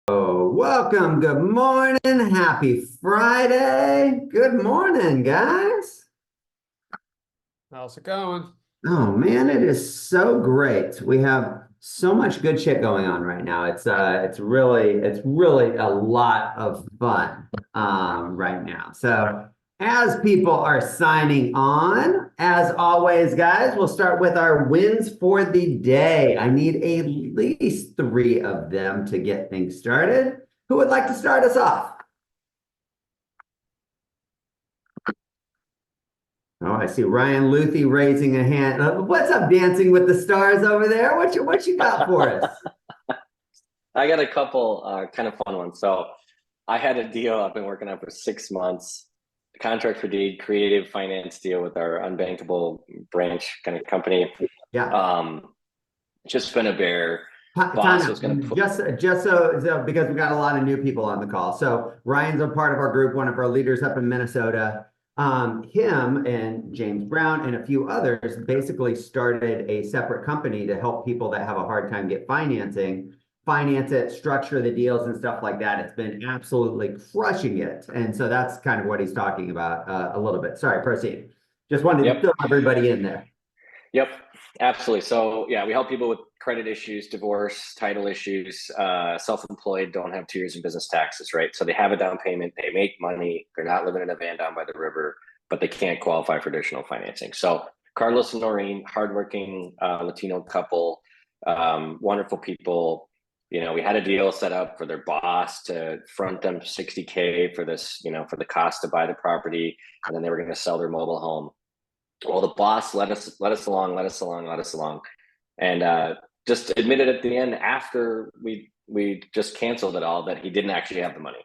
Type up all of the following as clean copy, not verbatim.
Welcome. Good morning. Happy Friday. Good morning, guys. How's it going? Oh man, it is so great. We have so much good shit going on right now. It's really a lot of fun right now. So as people are signing on, as always, guys, we'll start with our wins for the day. I need at least three of them to get things started. Who would like to start us off? Oh, I see Ryan Luthi raising a hand. What's up, Dancing with the Stars over there? What you got for us? I got a couple kind of fun ones. So I had a deal I've been working on for 6 months, contract for deed, creative finance deal with our unbankable branch kind of company. Yeah. Just been a bear. Boss was going to put just so because we got a lot of new people on the call. So Ryan's a part of our group, one of our leaders up in Minnesota. Him and James Brown and a few others basically started a separate company to help people that have a hard time get financing, finance it, structure the deals and stuff like that. It's been absolutely crushing it. And so that's kind of what he's talking about a little bit. Sorry, proceed. Just wanted to fill everybody in there. Yep, absolutely. So yeah, we help people with credit issues, divorce, title issues, self-employed, don't have 2 years in business taxes, right? So they have a down payment, they make money, they're not living in a van down by the river, but they can't qualify for additional financing. So Carlos and Noreen, hardworking Latino couple, wonderful people. You know, we had a deal set up for their boss to front them $60K for this, for the cost to buy the property, and then they were going to sell their mobile home. Well, the boss let us along, and just admitted at the end after we just canceled it all that he didn't actually have the money.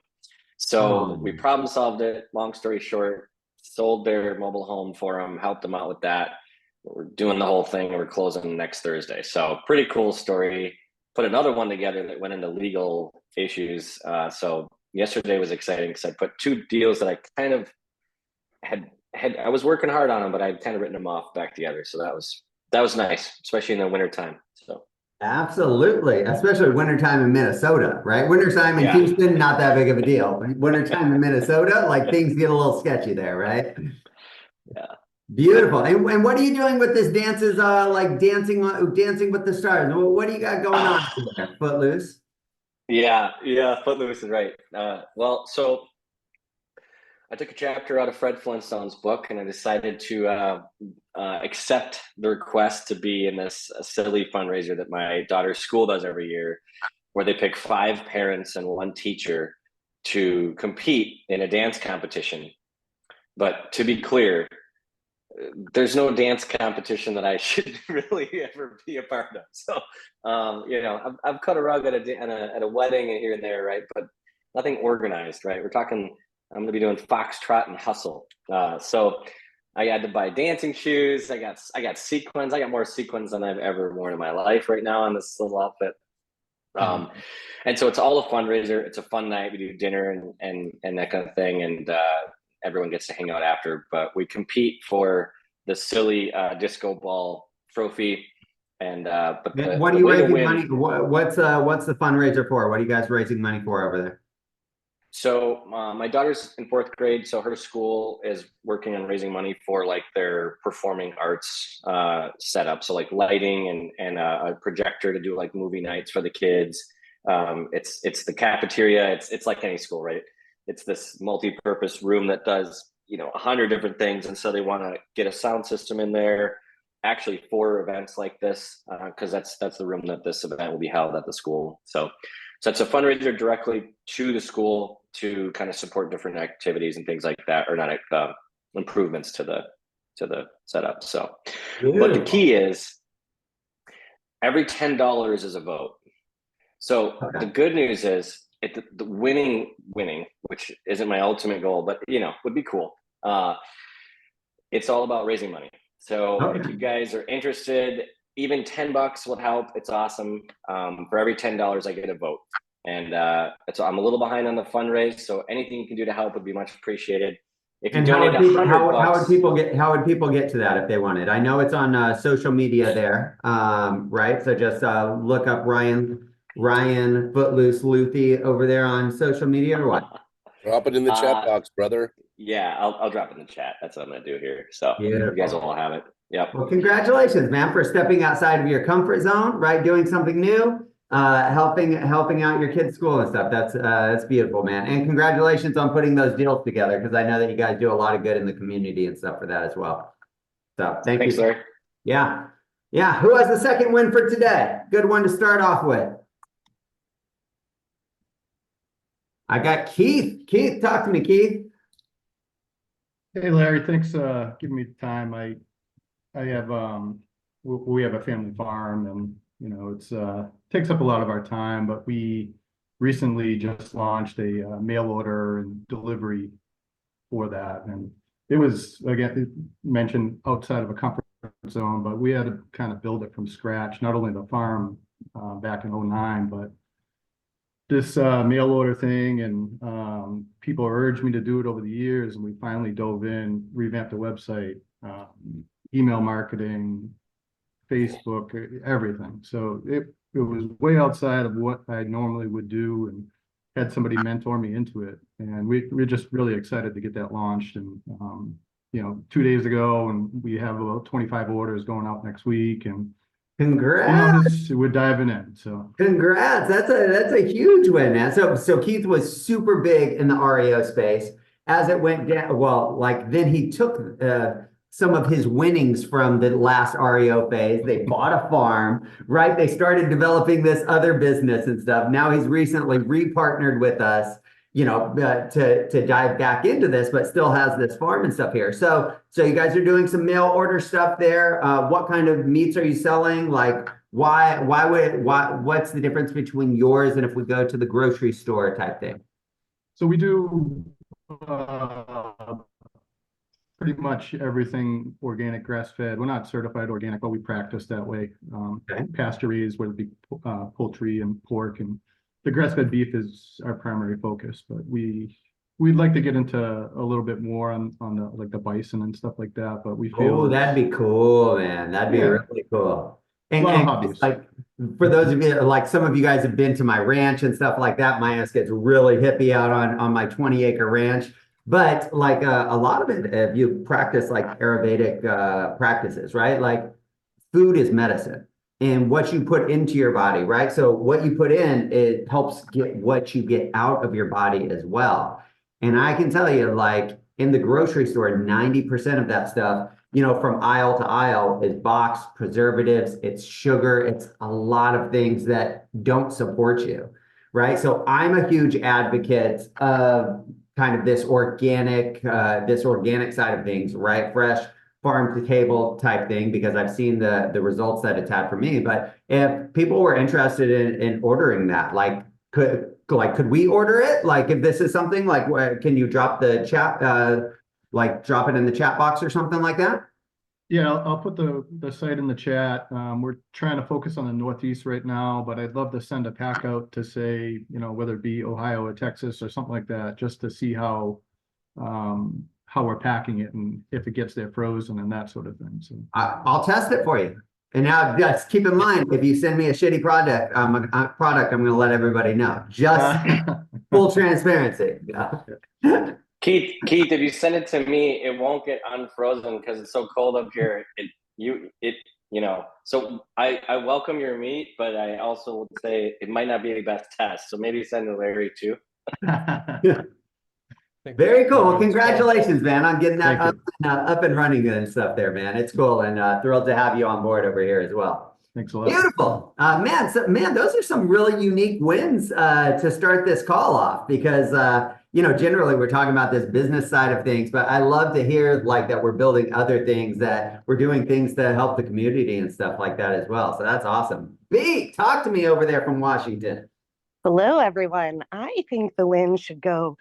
So we problem solved it. Long story short, sold their mobile home for him, helped them out with that. We're doing the whole thing, and we're closing next Thursday. So pretty cool story. Put another one together that went into legal issues. So yesterday was exciting because I put 2 deals that I kind of had I was working hard on them, but I'd kind of written them off back together. So that was nice, especially in the wintertime. So absolutely, especially wintertime in Minnesota, right? Wintertime in Houston, not that big of a deal. Wintertime in Minnesota, like things get a little sketchy there, right? Yeah. Beautiful. And what are you doing with this dances, like dancing with the stars? What do you got going on there? Footloose? Yeah, Footloose is right. Well, so I took a chapter out of Fred Flintstone's book, and I decided to accept the request to be in this silly fundraiser that my daughter's school does every year, where they pick 5 parents and 1 teacher to compete in a dance competition. But to be clear, there's no dance competition that I should really ever be a part of. So, I've cut a rug at a wedding and here and there, right? But nothing organized, right? We're talking, I'm going to be doing foxtrot and hustle. So I had to buy dancing shoes. I got sequins. I got more sequins than I've ever worn in my life right now on this little outfit. And so it's all a fundraiser. It's a fun night. We do dinner and that kind of thing. And everyone gets to hang out after, but we compete for the silly disco ball trophy. And what are you raising money? What's the fundraiser for? What are you guys raising money for over there? So my daughter's in 4th grade, so her school is working on raising money for like their performing arts setup. So like lighting and a projector to do like movie nights for the kids. It's the cafeteria. It's like any school, right? It's this multi-purpose room that does 100 different things, and so they want to get a sound system in there. Actually, for events like this, because that's the room that this event will be held at the school. So it's a fundraiser directly to the school to kind of support different activities and things like that, or not improvements to the setup. So, but the key is every $10 is a vote. So the good news is the winning, which isn't my ultimate goal, but would be cool. It's all about raising money. So if you guys are interested, even $10 will help. It's awesome. For every $10, I get a vote. And so I'm a little behind on the fundraise. So anything you can do to help would be much appreciated. If you donate how would people get to that if they wanted? I know it's on social media there, right? So just look up Ryan Ryan Footloose Luthi over there on social media or what? Drop it in the chat box, brother. Yeah, I'll drop it in the chat. That's what I'm gonna do here. So you guys will all have it. Yep. Well, congratulations, man, for stepping outside of your comfort zone, right? Doing something new, helping out your kids' school and stuff. That's beautiful, man. And congratulations on putting those deals together, because I know that you guys do a lot of good in the community and stuff for that as well. So Thanks, you. Larry. Yeah. Yeah. Who has the second win for today? Good one to start off with. I got Keith. Keith, talk to me, Keith. Hey Larry, thanks giving me the time. I have we have a family farm, and you know it's takes up a lot of our time, but we recently just launched a mail order and delivery for that, and it was, again, mentioned outside of a comfort zone, but we had to kind of build it from scratch, not only the farm back in 09, but this mail order thing, and people urged me to do it over the years, and we finally dove in, revamped the website, email marketing, Facebook, everything. So it was way outside of what I normally would do, and had somebody mentor me into it. And we're just really excited to get that launched. And you know, 2 days ago, and we have about 25 orders going out next week, and Congrats. we're diving in. So congrats. That's a huge win, man. So Keith was super big in the REO space. As it went down, well, like then he took some of his winnings from the last REO phase. They bought a farm, right? They started developing this other business and stuff. Now he's recently repartnered with us, you know, to dive back into this, but still has this farm and stuff here. So you guys are doing some mail order stuff there. What kind of meats are you selling? Like, what's the difference between yours and if we go to the grocery store type thing? so we do pretty much everything organic, grass-fed. We're not certified organic, but we practice that way. Okay. Pasture raised, whether it be poultry and pork, and the grass-fed beef is our primary focus. But we'd like to get into a little bit more on the like the bison and stuff like that. But we feel Oh, that'd be cool, man. That'd be really cool. And like for those of you, like some of you guys have been to my ranch and stuff like that. My ass gets really hippie out on my 20-acre ranch. But like a lot of it, if you practice like Ayurvedic practices, right? Like food is medicine, and what you put into your body, right? So what you put in, it helps get what you get out of your body as well. And I can tell you, like in the grocery store, 90% of that stuff, you know, from aisle to aisle is boxed preservatives, it's sugar, it's a lot of things that don't support you, right? So I'm a huge advocate of kind of this organic side of things, right? Fresh farm to table type thing, because I've seen the results that it's had for me. But if people were interested in ordering that, like could we order it? Like if this is something like, can you drop the chat, like drop it in the chat box or something like that? Yeah, I'll put the site in the chat. We're trying to focus on the Northeast right now, but I'd love to send a pack out to, say, you know, whether it be Ohio or Texas or something like that, just to see how we're packing it and if it gets there frozen and that sort of thing. So I'll test it for you. And now just keep in mind, if you send me a shitty product, I'm going to let everybody know. Just full transparency. Keith, if you send it to me, it won't get unfrozen because it's so cold up here. You know. So I welcome your meat, but I also would say it might not be the best test. So maybe send to Larry too. Very cool. Well, congratulations, man, on getting that up and running and stuff there, man. It's cool, and thrilled to have you on board over here as well. Thanks a lot. Beautiful. Man, those are some really unique wins to start this call off, because you know, generally we're talking about this business side of things, but I love to hear like that we're building other things, that we're doing things to help the community and stuff like that as well. So that's awesome. B, talk to me over there from Washington. Hello, everyone. I think the win should go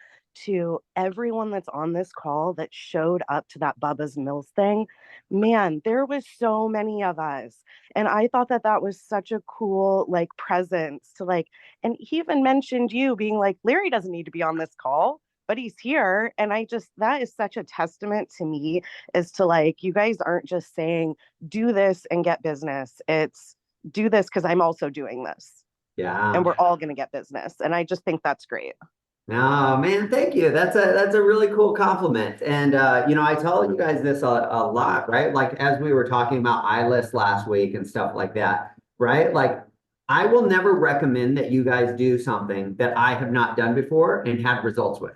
to everyone that's on this call that showed up to that Bubba's Mills thing. Man, there was so many of us. And I thought that was such a cool, like, presence to, like, and he even mentioned you being like, Larry doesn't need to be on this call, but he's here. And that is such a testament to me, as to, like, you guys aren't just saying, do this and get business. It's do this because I'm also doing this. Yeah. and we're all going to get business. And I just think that's great. No, man, thank you. That's a really cool compliment. And you know, I tell you guys this a lot, right? Like as we were talking about iList last week and stuff like that, right? Like I will never recommend that you guys do something that I have not done before and had results with.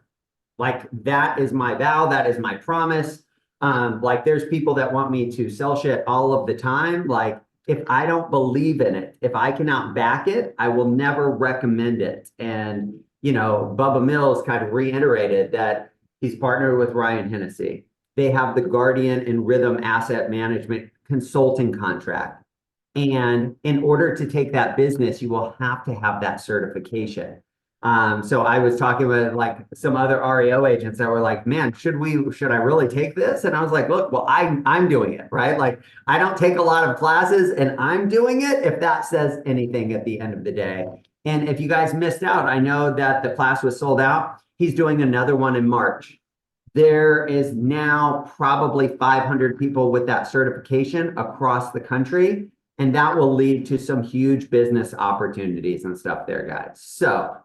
Like that is my vow, that is my promise. Like there's people that want me to sell shit all of the time. Like if I don't believe in it, if I cannot back it, I will never recommend it. And you know, Bubba Mills kind of reiterated that he's partnered with Ryan Hennessy. They have the Guardian and Rhythm Asset Management consulting contract. And in order to take that business, you will have to have that certification. So I was talking with like some other REO agents that were like, man, should I really take this? And I was like, look, well, I'm doing it, right? Like I don't take a lot of classes and I'm doing it if that says anything at the end of the day. And if you guys missed out, I know that the class was sold out. He's doing another one in March. There is now probably 500 people with that certification across the country, and that will lead to some huge business opportunities and stuff there, guys. So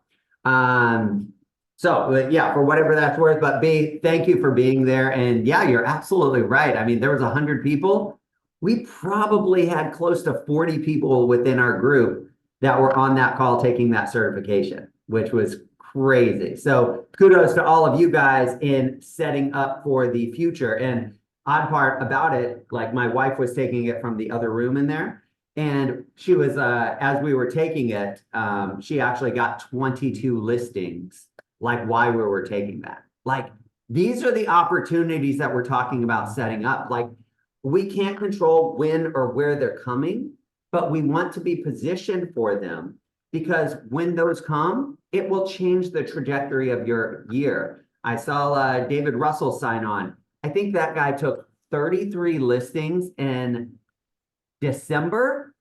yeah, for whatever that's worth, but B, thank you for being there. And yeah, you're absolutely right. I mean, there was 100 people. We probably had close to 40 people within our group that were on that call taking that certification, which was crazy. So kudos to all of you guys in setting up for the future. And odd part about it, like my wife was taking it from the other room in there. And she was, as we were taking it, she actually got 22 listings, like why we were taking that. Like, these are the opportunities that we're talking about setting up. Like, we can't control when or where they're coming, but we want to be positioned for them because when those come, it will change the trajectory of your year. I saw David Russell sign on. I think that guy took 33 listings in December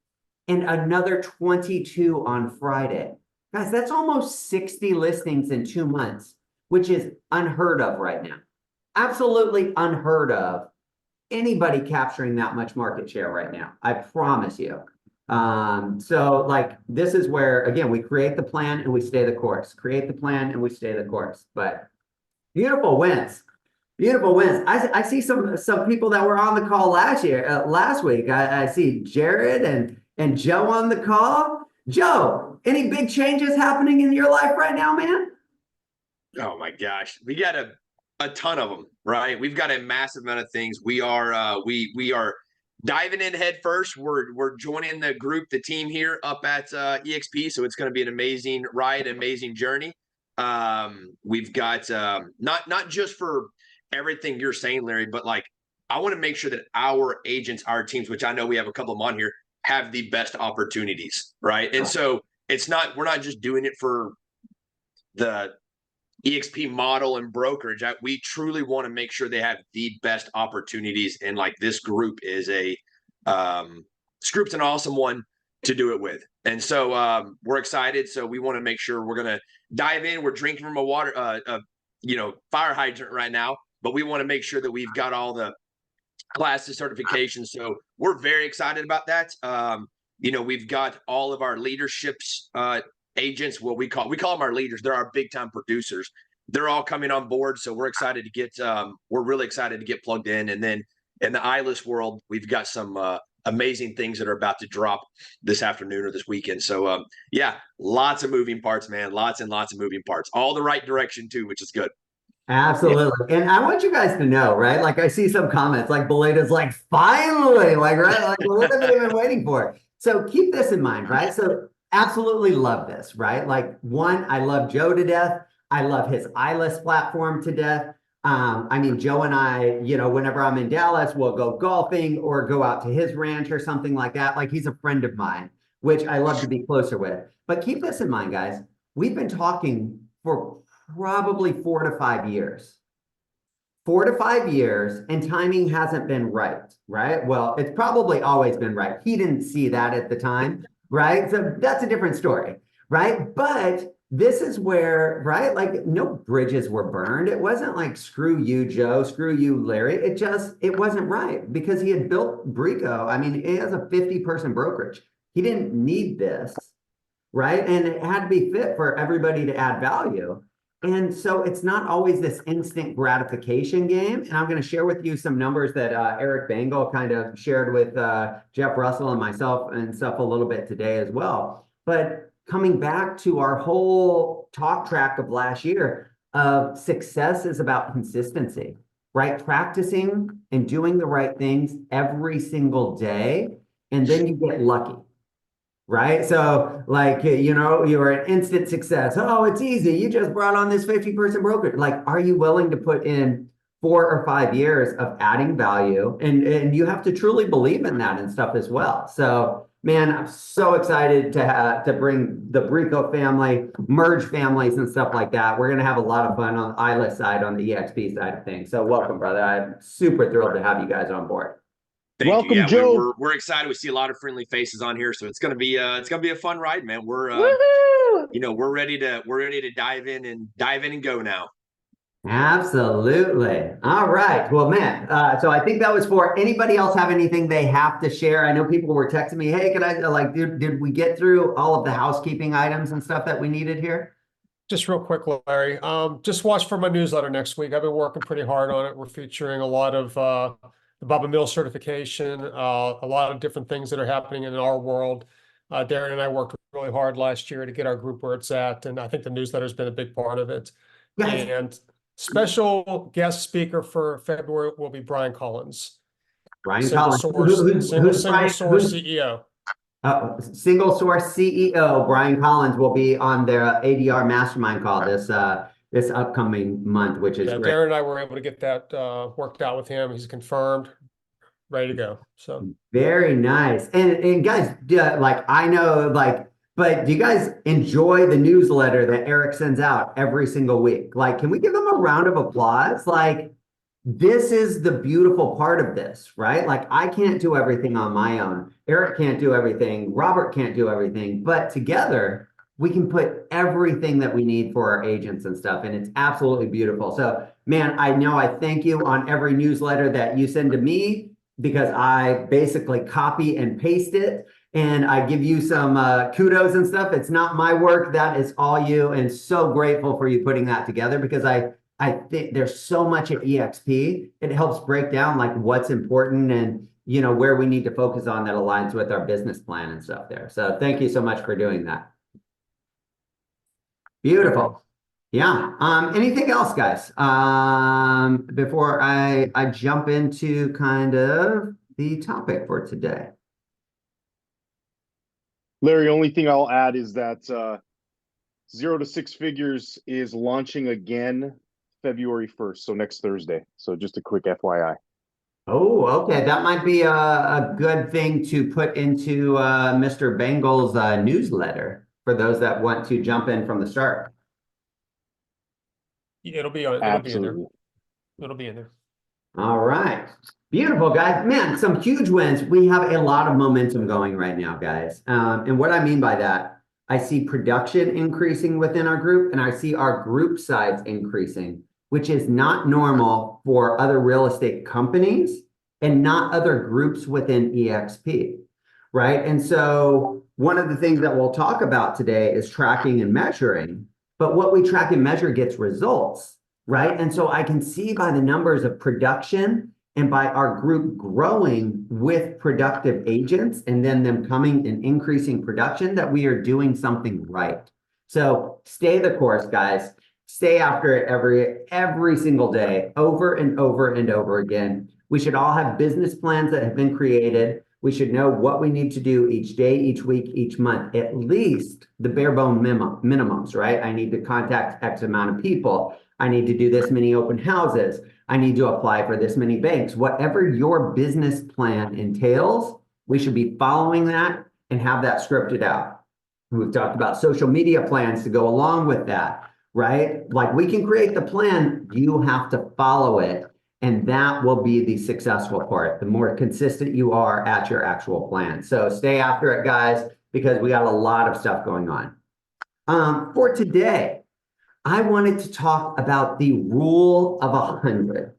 and another 22 on Friday. Guys, that's almost 60 listings in 2 months, which is unheard of right now. Absolutely unheard of. Anybody capturing that much market share right now, I promise you. So like this is where, again, we create the plan and we stay the course. Create the plan and we stay the course. But beautiful wins. Beautiful wins. I see some people that were on the call last week. I see Jared and Joe on the call. Joe, any big changes happening in your life right now, man? Oh my gosh, we got a ton of them, right? We've got a massive amount of things. We are we are diving in head first. We're joining the group, the team here up at EXP, so it's going to be an amazing ride, amazing journey. We've got not just for everything you're saying, Larry, but like I want to make sure that our agents, our teams, which I know we have a couple of them on here, have the best opportunities, right? And so we're not just doing it for the EXP model and brokerage. We truly want to make sure they have the best opportunities, and like this group is this group's an awesome one to do it with. And so we're excited. So we want to make sure we're gonna dive in. We're drinking from a fire hydrant right now, but we want to make sure that we've got all the classes, certifications. So we're very excited about that. We've got all of our leaderships agents. Well, we call them our leaders. They're our big time producers. They're all coming on board. So we're excited to get we're really excited to get plugged in. And then in the iList world, we've got some amazing things that are about to drop this afternoon or this weekend. So yeah, lots of moving parts, man. Lots and lots of moving parts. All the right direction too, which is good. Absolutely. Yeah. And I want you guys to know, right? Like I see some comments like Beleda's like, finally, like, right? Like, what have they been waiting for? So keep this in mind, right? So absolutely love this, right? Like one, I love Joe to death. I love his iList platform to death. I mean, Joe and I, whenever I'm in Dallas, we'll go golfing or go out to his ranch or something like that. Like he's a friend of mine, which I love to be closer with. But keep this in mind, guys. We've been talking for probably 4 to 5 years. 4 to 5 years, and timing hasn't been right? Well, it's probably always been right. He didn't see that at the time, right? So that's a different story, right? But this is where, right? Like no bridges were burned. It wasn't like, screw you, Joe, screw you, Larry. It wasn't right because he had built Brico. I mean, it has a 50-person brokerage. He didn't need this. right? And it had to be fit for everybody to add value. And so it's not always this instant gratification game. And I'm going to share with you some numbers that Eric Bangle kind of shared with Jeff Russell and myself and stuff a little bit today as well. But coming back to our whole talk track of last year, success is about consistency, right? Practicing and doing the right things every single day, and then you get lucky. Right. So like, you're an instant success. Oh, it's easy. You just brought on this 50-person broker. Like, are you willing to put in 4 or 5 years of adding value? And you have to truly believe in that and stuff as well. So, man, I'm so excited to bring the Brico family, merge families and stuff like that. We're going to have a lot of fun on the ILS side, on the EXP side of things. So welcome, brother. I'm super thrilled to have you guys on board. Thank you. Yeah, Joe. we're excited. We see a lot of friendly faces on here, so it's gonna be a fun ride, man. We're Woohoo! we're ready to dive in and go now. Absolutely. All right. Well, man, so I think that was for anybody else have anything they have to share. I know people were texting me, hey, can I did we get through all of the housekeeping items and stuff that we needed here? Just real quick, Larry, just watch for my newsletter next week. I've been working pretty hard on it. We're featuring a lot of the Bubba Mills certification, a lot of different things that are happening in our world. Darren and I worked really hard last year to get our group where it's at, and I think the newsletter has been a big part of it. Yes. And special guest speaker for February will be Brian Collins. Brian Single Collins. source, single Brian? source CEO. Single source CEO Brian Collins will be on their ADR Mastermind call this upcoming month, which is great. Darren and I were able to get that worked out with him. He's confirmed, ready to go. So very nice. And guys, I know, but do you guys enjoy the newsletter that Eric sends out every single week? Like, can we give them a round of applause? Like, this is the beautiful part of this, right? Like, I can't do everything on my own. Eric can't do everything. Robert can't do everything. But together, we can put everything that we need for our agents and stuff. And it's absolutely beautiful. So, man, I know I thank you on every newsletter that you send to me, because I basically copy and paste it. And I give you some kudos and stuff. It's not my work. That is all you. And so grateful for you putting that together, because I think there's so much at EXP. It helps break down like what's important and, where we need to focus on that aligns with our business plan and stuff there. So thank you so much for doing that. Beautiful. Yeah. Anything else, guys? Before I jump into kind of the topic for today. Larry, only thing I'll add is that 0 to 6 Figures is launching again February 1st, so next Thursday. So just a quick FYI. Oh, okay. That might be a good thing to put into Mr. Bangle's newsletter for those that want to jump in from the start. it'll be on. Absolutely. It'll be in there. All right. Beautiful, guys. Man, some huge wins. We have a lot of momentum going right now, guys. And what I mean by that, I see production increasing within our group, and I see our group size increasing, which is not normal for other real estate companies and not other groups within EXP, right? And so one of the things that we'll talk about today is tracking and measuring, but what we track and measure gets results, right? And so I can see by the numbers of production and by our group growing with productive agents and then them coming and increasing production that we are doing something right. So stay the course, guys. Stay after it every single day, over and over and over again. We should all have business plans that have been created. We should know what we need to do each day, each week, each month, at least the bare bone minimums, right? I need to contact X amount of people. I need to do this many open houses. I need to apply for this many banks. Whatever your business plan entails, we should be following that and have that scripted out. We've talked about social media plans to go along with that, right? Like, we can create the plan, you have to follow it. And that will be the successful part, the more consistent you are at your actual plan. So stay after it, guys, because we got a lot of stuff going on. For today, I wanted to talk about the rule of 100.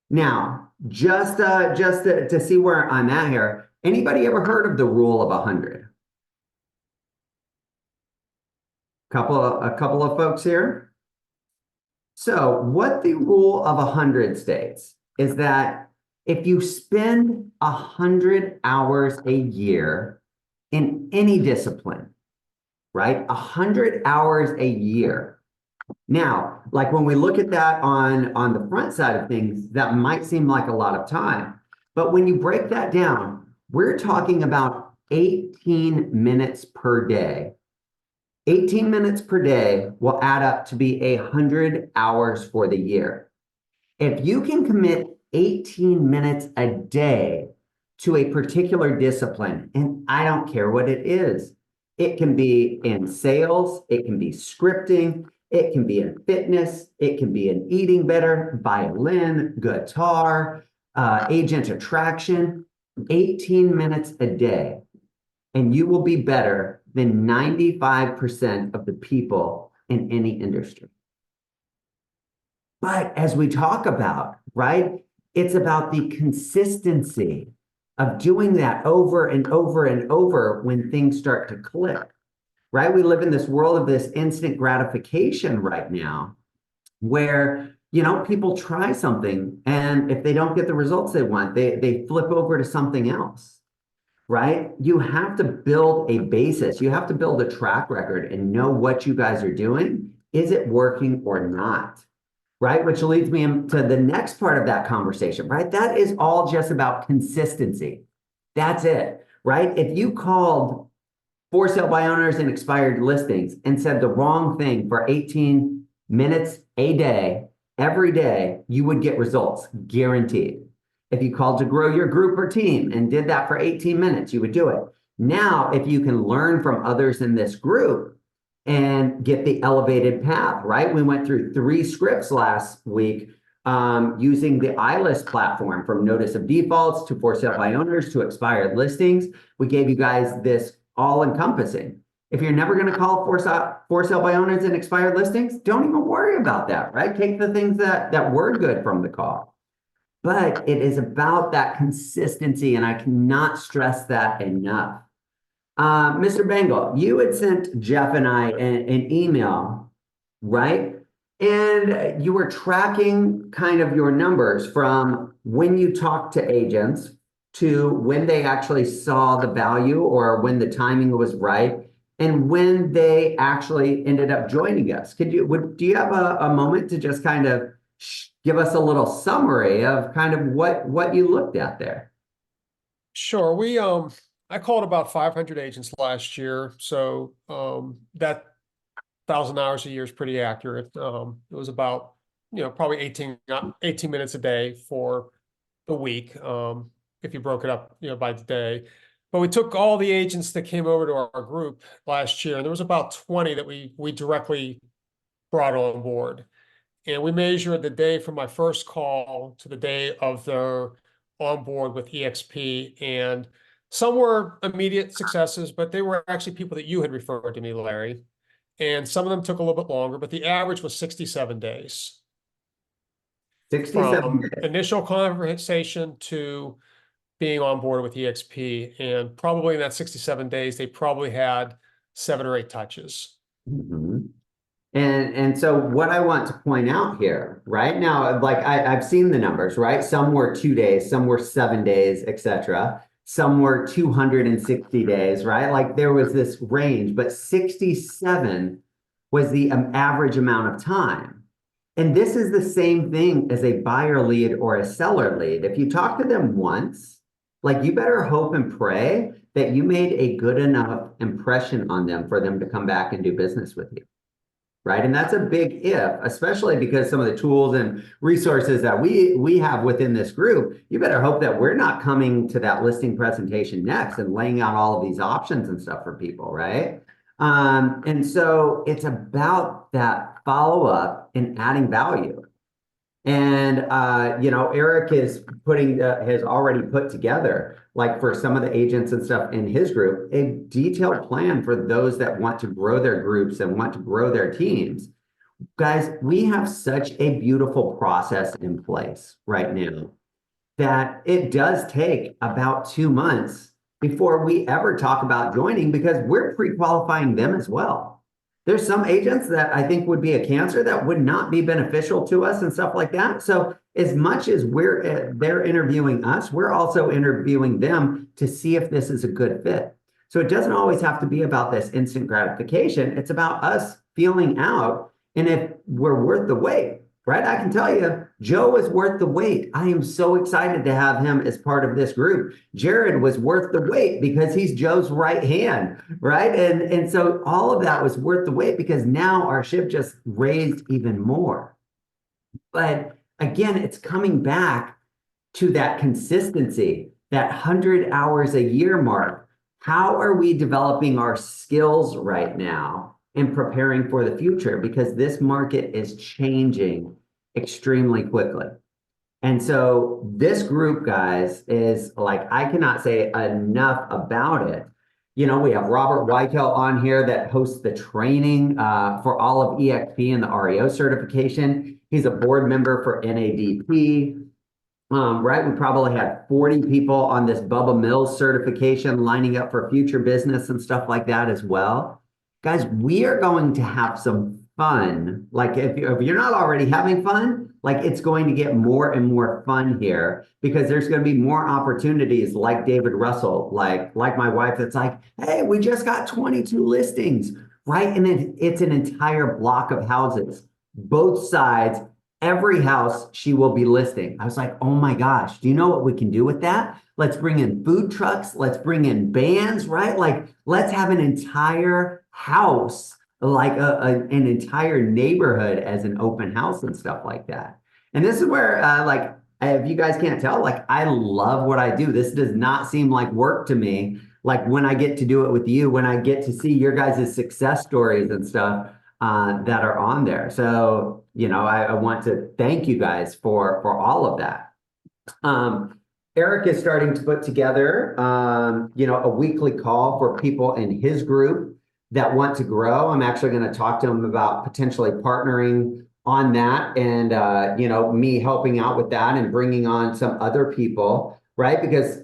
Now, just to see where I'm at here, anybody ever heard of the rule of 100? A couple of folks here. So what the rule of 100 states is that if you spend 100 hours a year in any discipline, right? 100 hours a year. Now, like when we look at that on the front side of things, that might seem like a lot of time. But when you break that down, we're talking about 18 minutes per day. 18 minutes per day will add up to be 100 hours for the year. If you can commit 18 minutes a day to a particular discipline, and I don't care what it is, it can be in sales, it can be scripting, it can be in fitness, it can be in eating better, violin, guitar, agent attraction, 18 minutes a day, and you will be better than 95% of the people in any industry. But as we talk about, right, it's about the consistency of doing that over and over and over when things start to click, right? We live in this world of this instant gratification right now where, you know, people try something and if they don't get the results they want, they flip over to something else, right? You have to build a basis. You have to build a track record and know what you guys are doing. Is it working or not? Right? Which leads me to the next part of that conversation, right? That is all just about consistency. That's it, right? If you called for sale by owners and expired listings and said the wrong thing for 18 minutes a day, every day, you would get results, guaranteed. If you called to grow your group or team and did that for 18 minutes, you would do it. Now, if you can learn from others in this group, and get the elevated path, right? We went through 3 scripts last week using the iList platform, from notice of defaults to for sale by owners to expired listings. We gave you guys this all encompassing. If you're never going to call for sale by owners and expired listings, don't even worry about that, right? Take the things that were good from the call. But it is about that consistency, and I cannot stress that enough. Mr. Bengal, you had sent Jeff and I an email, right? And you were tracking kind of your numbers from when you talked to agents to when they actually saw the value or when the timing was right and when they actually ended up joining us. Do you have a moment to just kind of give us a little summary of kind of what you looked at there? Sure. I called about 500 agents last year, so that 1,000 hours a year is pretty accurate. It was about, probably 18 minutes a day for the week, if you broke it up, by the day. But we took all the agents that came over to our group last year, and there was about 20 that we directly brought on board. And we measured the day from my first call to the day of their on board with EXP, and some were immediate successes, but they were actually people that you had referred to me, Larry. And some of them took a little bit longer, but the average was 67 days. 67 From days. initial conversation to being on board with EXP. And probably in that 67 days, they probably had 7 or 8 touches. Mm-hmm. And so what I want to point out here, right now, like I've seen the numbers, right? Some were 2 days, some were 7 days, etc. Some were 260 days, right? Like there was this range, but 67 was the average amount of time. And this is the same thing as a buyer lead or a seller lead. If you talk to them once, like you better hope and pray that you made a good enough impression on them for them to come back and do business with you. Right. And that's a big if, especially because some of the tools and resources that we have within this group, you better hope that we're not coming to that listing presentation next and laying out all of these options and stuff for people. Right. And so it's about that follow up and adding value. And, Eric is has already put together, like for some of the agents and stuff in his group, a detailed plan for those that want to grow their groups and want to grow their teams. Guys, we have such a beautiful process in place right now that it does take about 2 months before we ever talk about joining because we're pre-qualifying them as well. There's some agents that I think would be a cancer that would not be beneficial to us and stuff like that. So as much as they're interviewing us, we're also interviewing them to see if this is a good fit. So it doesn't always have to be about this instant gratification. It's about us feeling out and if we're worth the wait, right? I can tell you, Joe is worth the wait. I am so excited to have him as part of this group. Jared was worth the wait because he's Joe's right hand, right? And so all of that was worth the wait because now our ship just raised even more. But again, it's coming back to that consistency, that 100 hours a year mark. How are we developing our skills right now and preparing for the future? Because this market is changing extremely quickly. And so this group, guys, is like, I cannot say enough about it. You know, we have Robert Weichel on here that hosts the training for all of EXP and the REO certification. He's a board member for NADP. Right, we probably had 40 people on this Bubba Mills certification lining up for future business and stuff like that as well. Guys, we are going to have some fun. Like if you're not already having fun, like it's going to get more and more fun here because there's going to be more opportunities like David Russell, like my wife that's like, hey, we just got 22 listings, right? And then it's an entire block of houses, both sides. Every house she will be listing. I was like, oh my gosh, do you know what we can do with that? Let's bring in food trucks. Let's bring in bands, right? Like, let's have an entire house, like an entire neighborhood as an open house and stuff like that. And this is where, like, if you guys can't tell, like, I love what I do. This does not seem like work to me. Like when I get to do it with you, when I get to see your guys' success stories and stuff, that are on there. So, you know, I want to thank you guys for all of that. Eric is starting to put together, you know, a weekly call for people in his group that want to grow. I'm actually going to talk to him about potentially partnering on that and, you know, me helping out with that and bringing on some other people, right? Because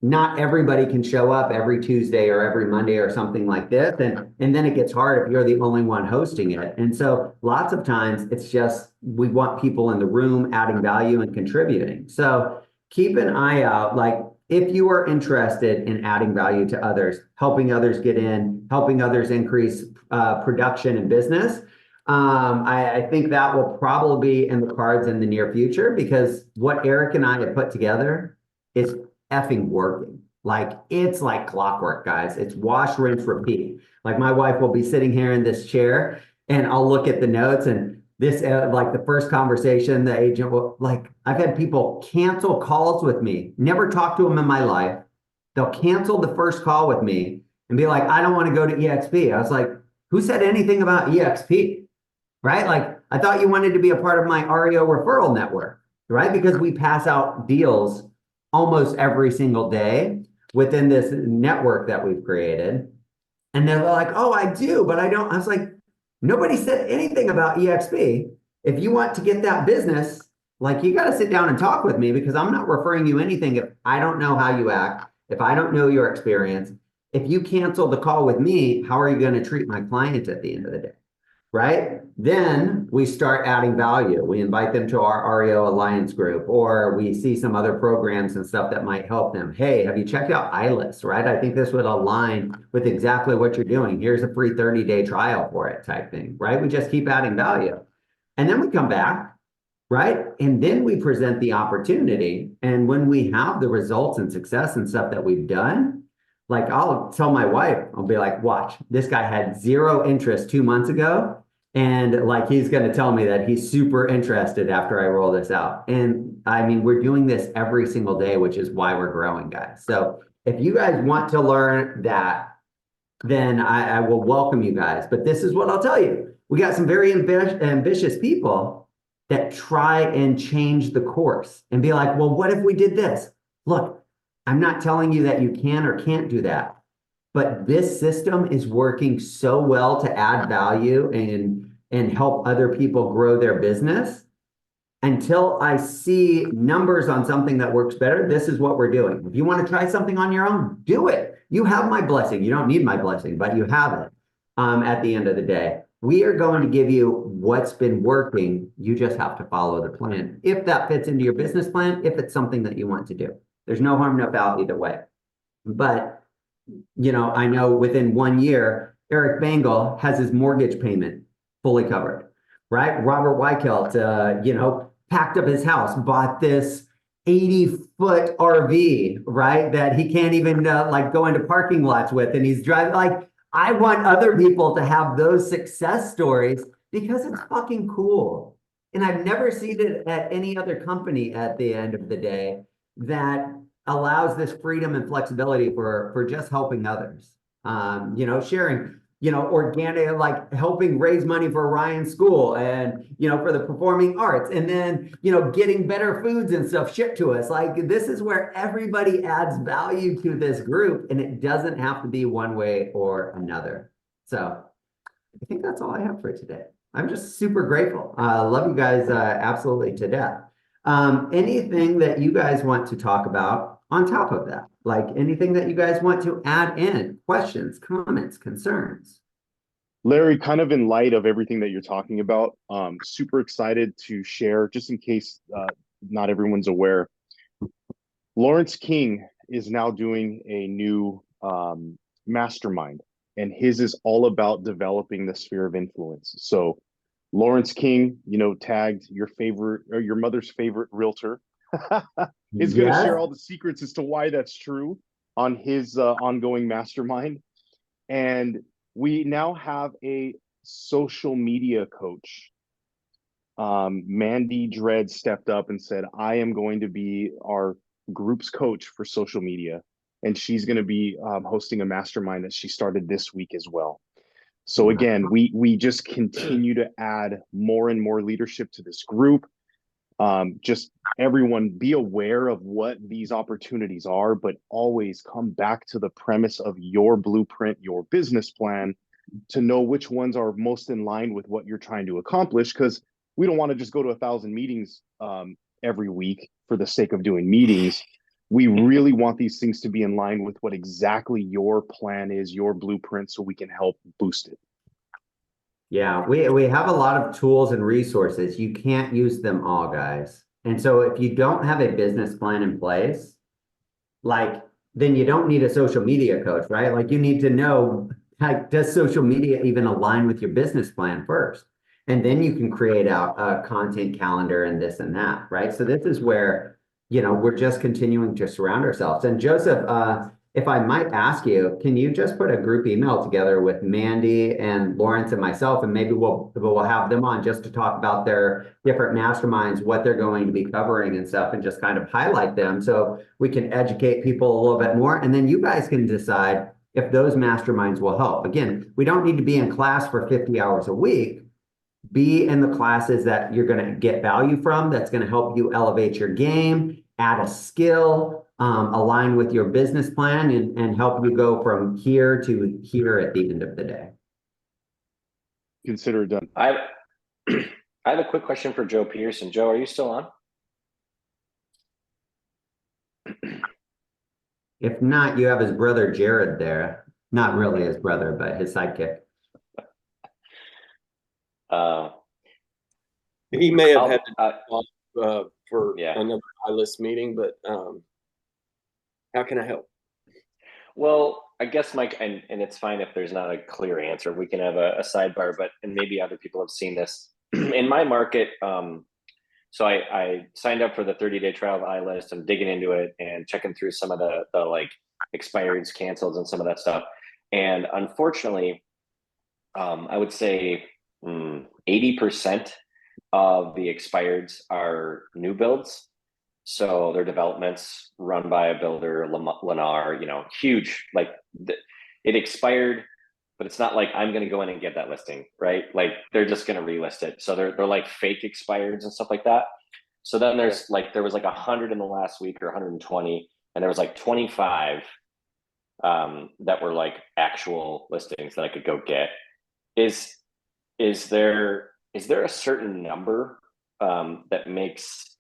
not everybody can show up every Tuesday or every Monday or something like this. And then it gets hard if you're the only one hosting it. And so lots of times it's just, we want people in the room adding value and contributing. So keep an eye out. Like if you are interested in adding value to others, helping others get in, helping others increase production and business, I think that will probably be in the cards in the near future because what Eric and I have put together is effing working. Like it's like clockwork, guys. It's wash, rinse, repeat. Like my wife will be sitting here in this chair and I'll look at the notes and this, like the first conversation, the agent will, like, I've had people cancel calls with me, never talked to them in my life. They'll cancel the first call with me and be like, I don't want to go to EXP. I was like, who said anything about EXP? Right? Like, I thought you wanted to be a part of my REO referral network, right? Because we pass out deals almost every single day within this network that we've created. And they're like, oh, I do, but I don't. I was like, nobody said anything about EXP. If you want to get that business, like you got to sit down and talk with me because I'm not referring you anything if I don't know how you act, if I don't know your experience. If you cancel the call with me, how are you going to treat my client at the end of the day? Right? Then we start adding value. We invite them to our REO Alliance group, or we see some other programs and stuff that might help them. Hey, have you checked out iList, right? I think this would align with exactly what you're doing. Here's a free 30-day trial for it type thing, right? We just keep adding value. And then we come back, right? And then we present the opportunity. And when we have the results and success and stuff that we've done, like I'll tell my wife, I'll be like, watch, this guy had zero interest 2 months ago. And like, he's going to tell me that he's super interested after I roll this out. And I mean, we're doing this every single day, which is why we're growing, guys. So if you guys want to learn that, then I will welcome you guys. But this is what I'll tell you. We got some very ambitious people that try and change the course and be like, well, what if we did this? Look, I'm not telling you that you can or can't do that, but this system is working so well to add value and help other people grow their business. Until I see numbers on something that works better, this is what we're doing. If you want to try something on your own, do it. You have my blessing. You don't need my blessing, but you have it. at the end of the day. We are going to give you what's been working. You just have to follow the plan. If that fits into your business plan, if it's something that you want to do. There's no harm, no foul either way. But, you know, I know within 1 year, Eric Bangle has his mortgage payment fully covered, right? Robert Weichelt, you know, packed up his house, bought this 80-foot RV, right? That he can't even like go into parking lots with. And he's driving like, I want other people to have those success stories because it's fucking cool. And I've never seen it at any other company at the end of the day that allows this freedom and flexibility for just helping others. You know, sharing, you know, organic, like helping raise money for Ryan's school and, you know, for the performing arts, and then, you know, getting better foods and stuff shipped to us. Like, this is where everybody adds value to this group, and it doesn't have to be one way or another. So I think that's all I have for today. I'm just super grateful. Love you guys absolutely to death. Anything that you guys want to talk about on top of that? Like anything that you guys want to add in? Questions, comments, concerns? Larry, kind of in light of everything that you're talking about, super excited to share, just in case not everyone's aware. Lawrence King is now doing a new mastermind, and his is all about developing the sphere of influence. So Lawrence King, you know, tagged your favorite or your mother's favorite realtor is going to share all the secrets as to why that's true on his ongoing mastermind. And we now have a social media coach. Mandy Dredd stepped up and said, I am going to be our group's coach for social media. And she's going to be hosting a mastermind that she started this week as well. So again, we just continue to add more and more leadership to this group. Just everyone be aware of what these opportunities are, but always come back to the premise of your blueprint, your business plan, to know which ones are most in line with what you're trying to accomplish. Because we don't want to just go to 1,000 meetings every week for the sake of doing meetings. We really want these things to be in line with what exactly your plan is, your blueprint, so we can help boost it. Yeah, we have a lot of tools and resources. You can't use them all, guys. And so if you don't have a business plan in place, like, then you don't need a social media coach, right? Like, you need to know, like, does social media even align with your business plan first? And then you can create out a content calendar and this and that, right? So this is where, you know, we're just continuing to surround ourselves. And Joseph, if I might ask you, can you just put a group email together with Mandy and Lawrence and myself, and maybe we'll have them on just to talk about their different masterminds, what they're going to be covering and stuff, and just kind of highlight them so we can educate people a little bit more. And then you guys can decide if those masterminds will help. Again, we don't need to be in class for 50 hours a week. Be in the classes that you're going to get value from, that's going to help you elevate your game, add a skill, align with your business plan, and help you go from here to here at the end of the day. Consider it done. I have a quick question for Joe Peterson. Joe, are you still on? If not, you have his brother Jared there. Not really his brother, but his sidekick. He may have had to off for another ILIS meeting, but how can I help? Well, I guess, Mike, and it's fine if there's not a clear answer. We can have a sidebar, but and maybe other people have seen this in my market. So I signed up for the 30-day trial of iList. I'm digging into it and checking through some of the like expireds, cancels, and some of that stuff. And unfortunately, I would say 80% of the expireds are new builds. So they're developments run by a builder, Lennar, you know, huge, like it expired, but it's not like I'm going to go in and get that listing, right? Like they're just going to relist it. So they're like fake expireds and stuff like that. So then there was like 100 in the last week or 120, and there was like 25 that were like actual listings that I could go get. Is there a certain number that makes,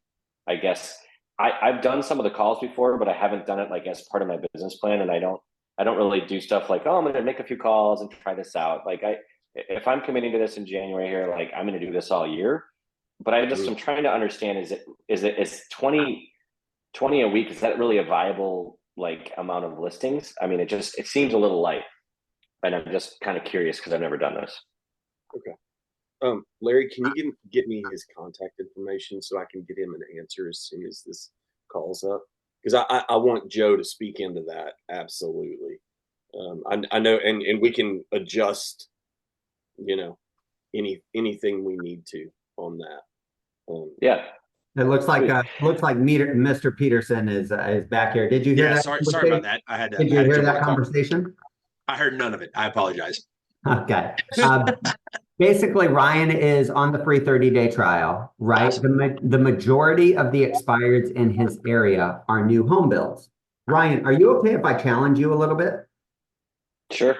I guess, I've done some of the calls before, but I haven't done it like as part of my business plan, and I don't I don't really do stuff like, oh, I'm going to make a few calls and try this out. Like if I'm committing to this in January here, like I'm going to do this all year. But I'm trying to understand, is 20 a week, is that really a viable like amount of listings? I mean, it seems a little light, and I'm just kind of curious because I've never done this. Okay. Larry, can you get me his contact information so I can get him an answer as soon as this calls up? Because I want Joe to speak into that. Absolutely. I know, and we can adjust, anything we need to on that. Yeah. It looks like Mr. Peterson is back here. Did you hear that? Sorry about that. I had to. Did you hear that conversation? I heard none of it. I apologize. Okay. Basically, Ryan is on the free 30-day trial, right? Awesome. The majority of the expireds in his area are new home builds. Ryan, are you okay if I challenge you a little bit? Sure.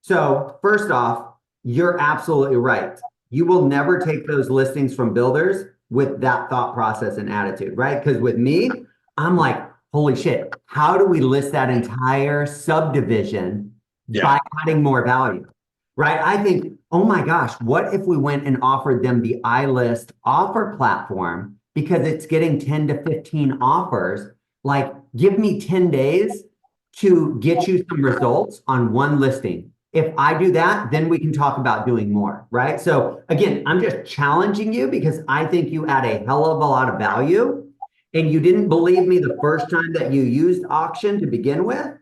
So first off, you're absolutely right. You will never take those listings from builders with that thought process and attitude, right? Because with me, I'm like, holy shit, how do we list that entire subdivision by adding more value? Right? I think, oh my gosh, what if we went and offered them the iList offer platform because it's getting 10 to 15 offers? Like, give me 10 days to get you some results on one listing. If I do that, then we can talk about doing more, right? So again, I'm just challenging you because I think you add a hell of a lot of value, and you didn't believe me the first time that you used auction to begin with.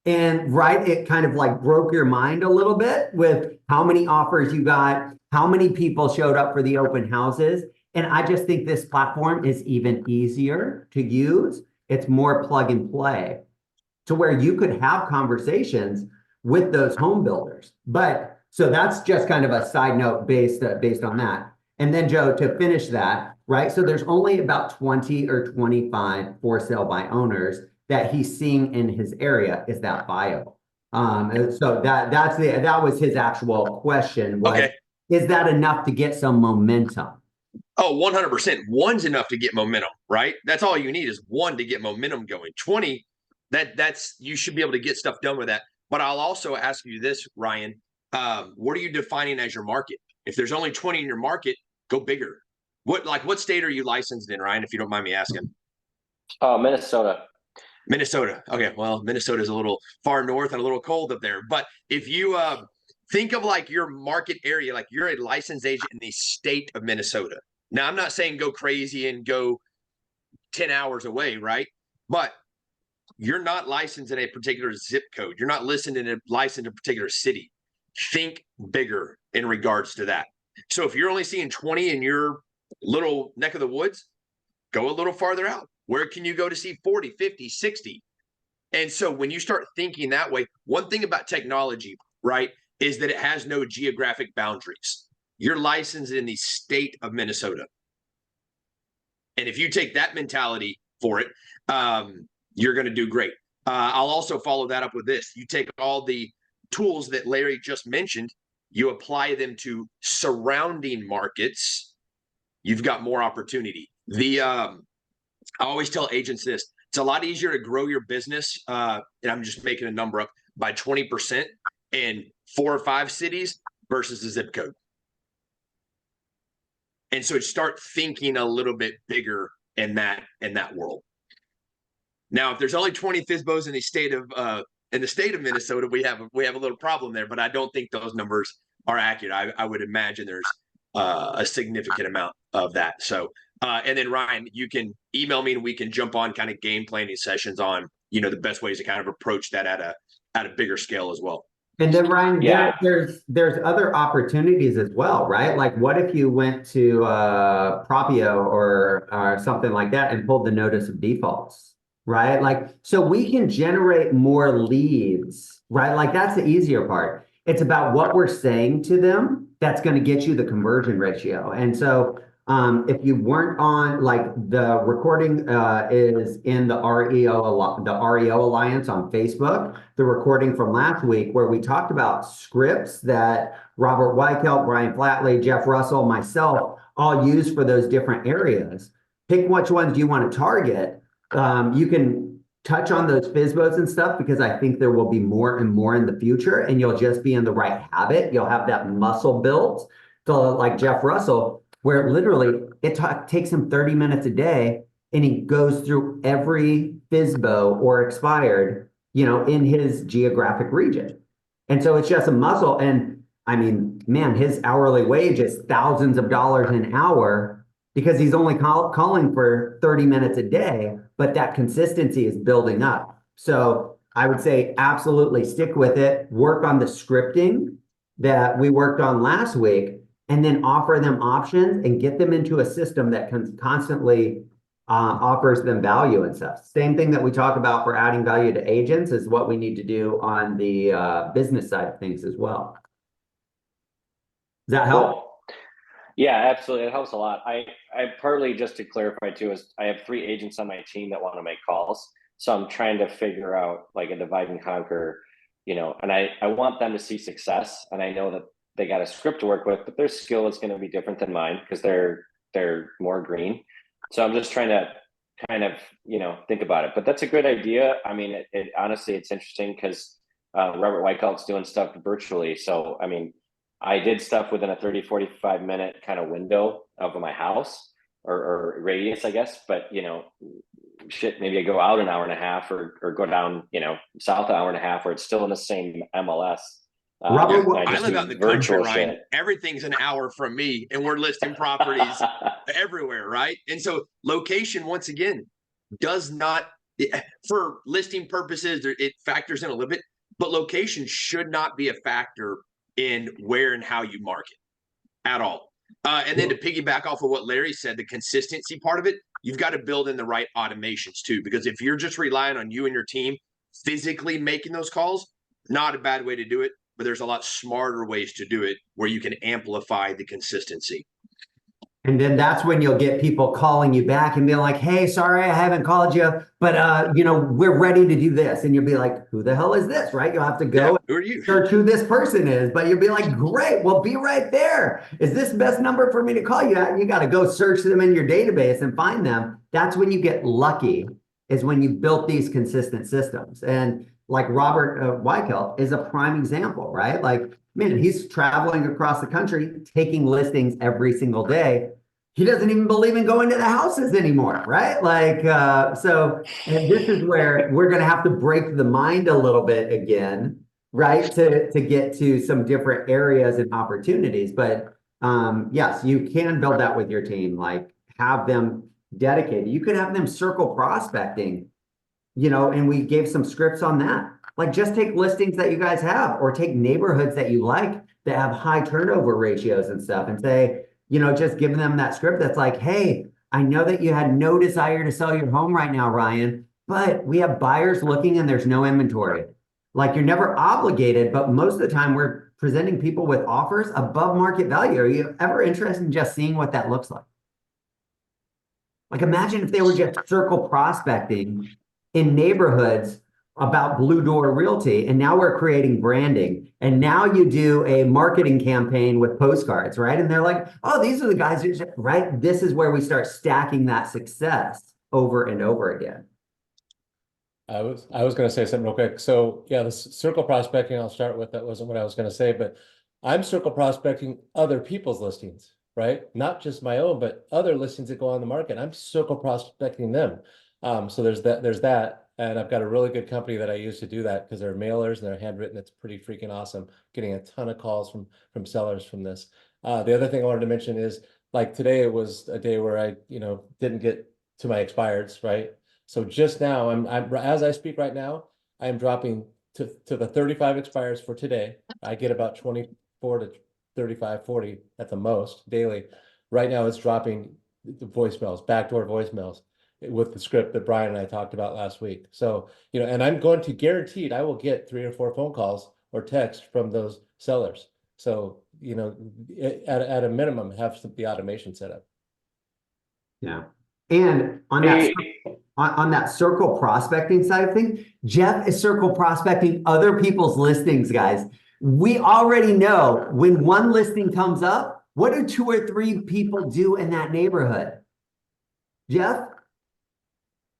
And right, it kind of like broke your mind a little bit with how many offers you got, how many people showed up for the open houses. And I just think this platform is even easier to use. It's more plug and play to where you could have conversations with those home builders. But so that's just kind of a side note based on that. And then Joe, to finish that, right? So there's only about 20 or 25 for sale by owners that he's seeing in his area. Is that viable? And so that was his actual question. Was, is that enough to get some momentum? Oh, 100%. One's enough to get momentum, right? That's all you need is one to get momentum going. 20, that's you should be able to get stuff done with that. But I'll also ask you this, Ryan. What are you defining as your market? If there's only 20 in your market, go bigger. What state are you licensed in, Ryan, if you don't mind me asking? Minnesota. Minnesota. Okay, well, Minnesota is a little far north and a little cold up there. But if you think of like your market area, like you're a licensed agent in the state of Minnesota. Now, I'm not saying go crazy and go 10 hours away, right? But you're not licensed in a particular zip code. You're not licensed in a particular city. Think bigger in regards to that. So if you're only seeing 20 in your little neck of the woods, go a little farther out. Where can you go to see 40, 50, 60? And so when you start thinking that way, one thing about technology, right, is that it has no geographic boundaries. You're licensed in the state of Minnesota. And if you take that mentality for it, you're going to do great. I'll also follow that up with this. You take all the tools that Larry just mentioned, you apply them to surrounding markets, you've got more opportunity. I always tell agents this: it's a lot easier to grow your business, and I'm just making a number up, by 20% in 4 or 5 cities versus a zip code. And so start thinking a little bit bigger in that world. Now, if there's only 20 FSBOs in the state of Minnesota, we have a little problem there, but I don't think those numbers are accurate. I would imagine there's a significant amount of that. So, and then Ryan, you can email me and we can jump on kind of game planning sessions on, the best ways to kind of approach that at a bigger scale as well. And then Ryan, there's other opportunities as well, right? Like what if you went to Propio or something like that and pulled the notice of defaults, right? Like, so we can generate more leads, right? Like that's the easier part. It's about what we're saying to them that's going to get you the conversion ratio. And so if you weren't on, like the recording is in the REO Alliance on Facebook, the recording from last week where we talked about scripts that Robert Weichelt, Brian Flatley, Jeff Russell, myself all use for those different areas. Pick which ones you want to target. You can touch on those FISBOs and stuff, because I think there will be more and more in the future, and you'll just be in the right habit. You'll have that muscle built to, like Jeff Russell, where literally it takes him 30 minutes a day, and he goes through every FISBO or expired, in his geographic region. And so it's just a muscle. And I mean, man, his hourly wage is thousands of dollars an hour because he's only calling for 30 minutes a day, but that consistency is building up. So I would say absolutely stick with it, work on the scripting that we worked on last week, and then offer them options and get them into a system that can constantly offers them value and stuff. Same thing that we talk about for adding value to agents is what we need to do on the business side of things as well. Does that help? Cool. Yeah, absolutely. It helps a lot. I partly, just to clarify too, is I have 3 agents on my team that want to make calls. So I'm trying to figure out like a divide and conquer, and I want them to see success. And I know that they got a script to work with, but their skill is going to be different than mine because they're more green. So I'm just trying to kind of, think about it. But that's a good idea. I mean, it honestly, it's interesting because Robert Weichholt's doing stuff virtually. So, I mean, I did stuff within a 30, 45 minute kind of window of my house or radius, I guess. But, maybe I go out an hour and a half or go down, south an hour and a half, where it's still in the same MLS. Robert, I live out in the country, Ryan. Everything's an hour from me, and we're listing properties everywhere, right? And so location, once again, does not, for listing purposes, it factors in a little bit, but location should not be a factor in where and how you market at all. And then to piggyback off of what Larry said, the consistency part of it, you've got to build in the right automations too, because if you're just relying on you and your team physically making those calls, not a bad way to do it, but there's a lot smarter ways to do it where you can amplify the consistency. And then that's when you'll get people calling you back and being like, hey, sorry, I haven't called you, but we're ready to do this. And you'll be like, who the hell is this, right? You'll have to go who are you? search who this person is, but you'll be like, great, well, be right there. Is this the best number for me to call you at? You got to go search them in your database and find them. That's when you get lucky, is when you built these consistent systems. And like Robert Weichelt is a prime example, right? Like, man, he's traveling across the country, taking listings every single day. He doesn't even believe in going to the houses anymore, right? Like, and this is where we're going to have to break the mind a little bit again, right? To get to some different areas and opportunities. But yes, you can build that with your team, like have them dedicated. You could have them circle prospecting, and we gave some scripts on that. Like just take listings that you guys have or take neighborhoods that you like that have high turnover ratios and stuff and say, just giving them that script that's like, hey, I know that you had no desire to sell your home right now, Ryan, but we have buyers looking and there's no inventory. Like you're never obligated, but most of the time we're presenting people with offers above market value. Are you ever interested in just seeing what that looks like? Like imagine if they were just circle prospecting in neighborhoods about Blue Door Realty, and now we're creating branding, and now you do a marketing campaign with postcards, right? And they're like, oh, these are the guys who, right? This is where we start stacking that success over and over again. I was going to say something real quick. So yeah, the circle prospecting I'll start with, that wasn't what I was going to say, but I'm circle prospecting other people's listings, right? Not just my own, but other listings that go on the market. I'm circle prospecting them. So there's that. And I've got a really good company that I use to do that because they're mailers and they're handwritten. It's pretty freaking awesome. Getting a ton of calls from sellers from this. The other thing I wanted to mention is like today it was a day where I, didn't get to my expireds, right? So just now I'm as I speak right now, I'm dropping to the 35 expires for today. I get about 24 to 35, 40 at the most daily. Right now it's dropping the voicemails, backdoor voicemails, with the script that Brian and I talked about last week. So, and I'm going to guaranteed I will get 3 or 4 phone calls or text from those sellers. So, at a minimum, have the automation set up. Yeah. And on that circle prospecting side of things, Jeff is circle prospecting other people's listings, guys. We already know when one listing comes up, what do 2 or 3 people do in that neighborhood? Jeff?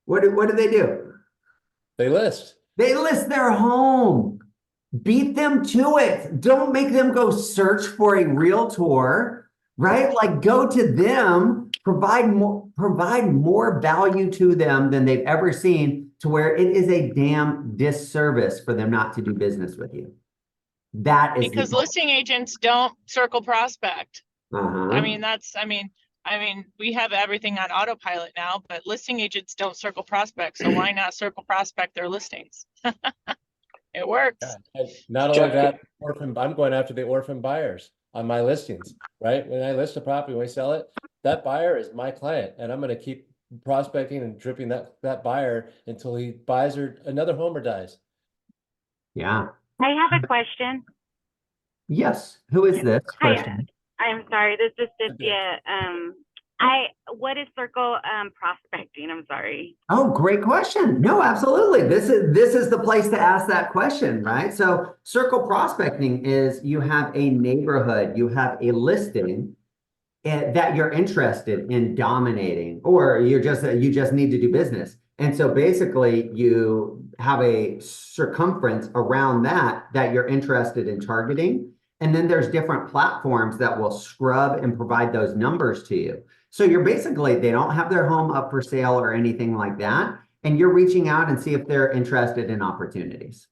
What do they do? They list. They list their home. Beat them to it. Don't make them go search for a realtor, right? Like go to them, provide more value to them than they've ever seen, to where it is a damn disservice for them not to do business with you. That is because listing agents don't circle prospect. Uh-huh. I mean, we have everything on autopilot now, but listing agents don't circle prospect. So why not circle prospect their listings? It works. Yeah. Not only that, I'm going after the orphan buyers on my listings, right? When I list a property, when I sell it, that buyer is my client, and I'm going to keep prospecting and dripping that buyer until he buys or another home or dies. Yeah. I have a question. Yes. Who is this person? I'm sorry, this is Cynthia. What is circle prospecting? I'm sorry. Oh, great question. No, absolutely. This is the place to ask that question, right? So circle prospecting is you have a neighborhood, you have a listing that you're interested in dominating, or you just need to do business. And so basically you have a circumference around that you're interested in targeting. And then there's different platforms that will scrub and provide those numbers to you. So you're basically, they don't have their home up for sale or anything like that. And you're reaching out and see if they're interested in opportunities.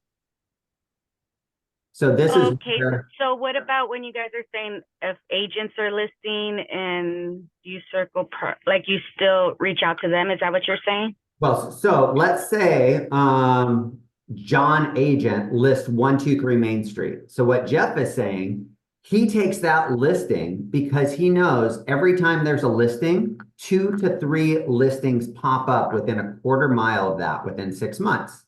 So this is where, so what about when you guys are saying if agents are listing and you circle, like you still reach out to them? Is that what you're saying? well, so let's say John Agent lists 123 Main Street. So what Jeff is saying, he takes that listing because he knows every time there's a listing, 2 to 3 listings pop up within a quarter mile of that within 6 months,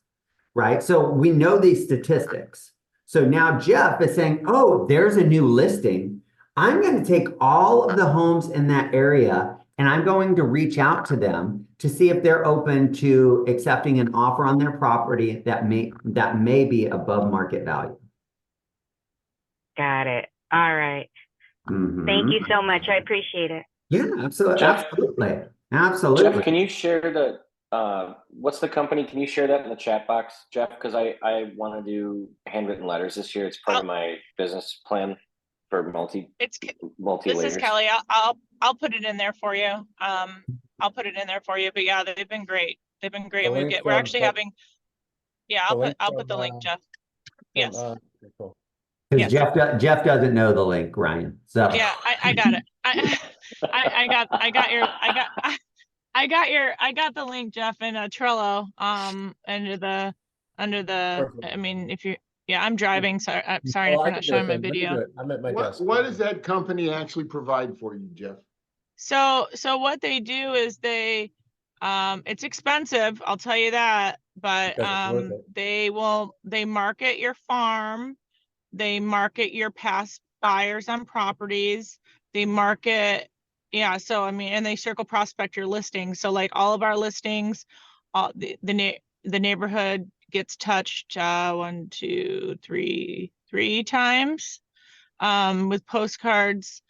right? So we know these statistics. So now Jeff is saying, oh, there's a new listing. I'm going to take all of the homes in that area and I'm going to reach out to them to see if they're open to accepting an offer on their property that may be above market value. Got it. All right. Thank you so much. I appreciate it. Yeah, absolutely. Jeff, Absolutely. Jeff, can you share the what's the company? Can you share that in the chat box, Jeff? Because I want to do handwritten letters this year. It's part of my business plan for multi This layers. is Kelly. I'll put it in there for you. I'll put it in there for you. But yeah, they've been great. They've been great. We're actually having. Yeah, I'll put the link, Jeff. Yes. Cool. Because Jeff doesn't know the link, Ryan. So yeah, I got it. I got the link, Jeff, in Trello. Under the. I mean, if you. Yeah, I'm driving. So I'm sorry if I'm not showing my video. I'm at my desk. What does that company actually provide for you, Jeff? So what they do is they, it's expensive, I'll tell you that, but they market your farm, they market your past buyers on properties, they market, yeah. So I mean, and they circle prospect your listings. So like all of our listings, the neighborhood gets touched 1, 2, 3 times with postcards.